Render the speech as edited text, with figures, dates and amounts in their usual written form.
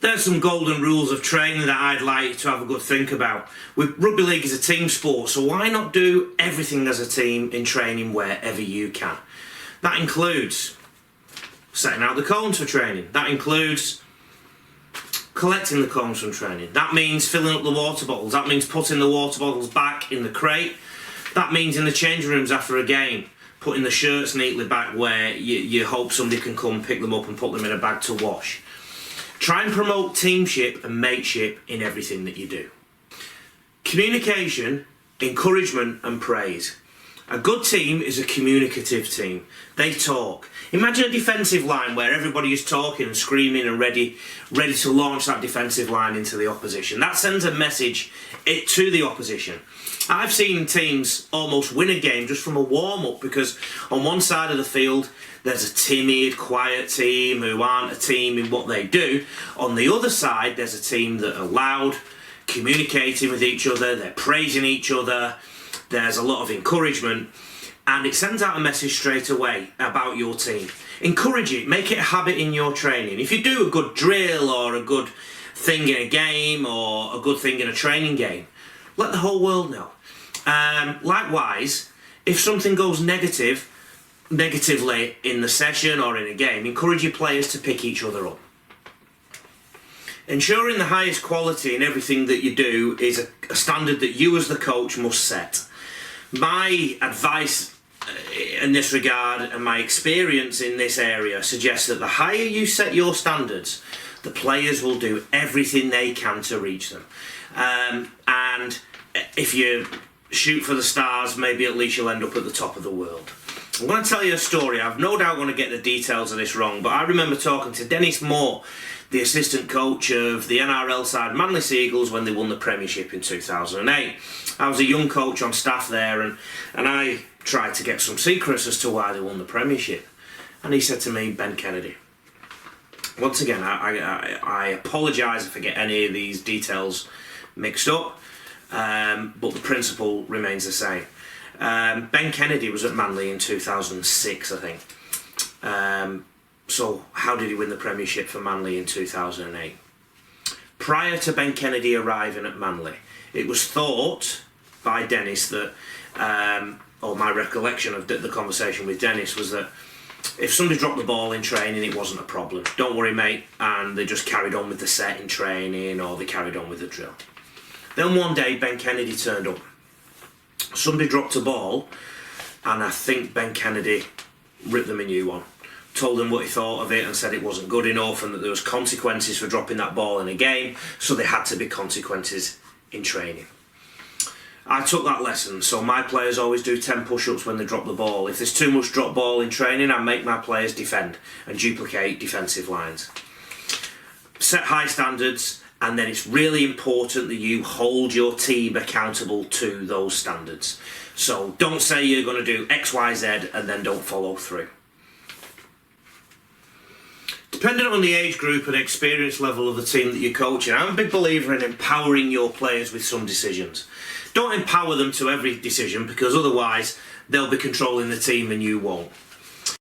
There's some golden rules of training that I'd like you to have a good think about. Rugby league is a team sport, so why not do everything as a team in training wherever you can? That includes setting out the cones for training. That includes collecting the cones from training. That means filling up the water bottles. That means putting the water bottles back in the crate. That means in the change rooms after a game, putting the shirts neatly back where you hope somebody can come pick them up and put them in a bag to wash. Try and promote teamship and mateship in everything that you do. Communication, encouragement and praise. A good team is a communicative team. They talk. Imagine a defensive line where everybody is talking and screaming and ready to launch that defensive line into the opposition. That sends a message to the opposition. I've seen teams almost win a game just from a warm-up because on one side of the field there's a timid, quiet team who aren't a team in what they do. On the other side there's a team that are loud, communicating with each other, they're praising each other, there's a lot of encouragement, and it sends out a message straight away about your team. Encourage it, make it a habit in your training. If you do a good drill or a good thing in a game or a good thing in a training game, let the whole world know. Likewise, if something goes negatively in the session or in a game, encourage your players to pick each other up. Ensuring the highest quality in everything that you do is a standard that you as the coach must set. My advice in this regard and my experience in this area suggests that the higher you set your standards, the players will do everything they can to reach them. And if you shoot for the stars, maybe at least you'll end up at the top of the world. I'm going to tell you a story. I've no doubt going to get the details of this wrong, but I remember talking to Dennis Moore, the assistant coach of the NRL side Manly Seagulls when they won the Premiership in 2008. I was a young coach on staff there and I tried to get some secrets as to why they won the Premiership. And he said to me, Ben Kennedy, once again, I apologise if I get any of these details mixed up, but the principle remains the same. Ben Kennedy was at Manly in 2006, I think. So how did he win the Premiership for Manly in 2008? Prior to Ben Kennedy arriving at Manly, it was thought by Dennis that, or my recollection of the conversation with Dennis was that if somebody dropped the ball in training, it wasn't a problem. Don't worry, mate. And they just carried on with the set in training or they carried on with the drill. Then one day, Ben Kennedy turned up. Somebody dropped a ball and I think Ben Kennedy ripped them a new one. Told them what he thought of it and said it wasn't good enough and that there was consequences for dropping that ball in a game, so there had to be consequences in training. I took that lesson, so my players always do 10 push-ups when they drop the ball. If there's too much drop ball in training, I make my players defend and duplicate defensive lines. Set high standards, and then it's really important that you hold your team accountable to those standards. So don't say you're going to do X, Y, Z and then don't follow through. Depending on the age group and experience level of the team that you're coaching, I'm a big believer in empowering your players with some decisions. Don't empower them to every decision because otherwise they'll be controlling the team and you won't.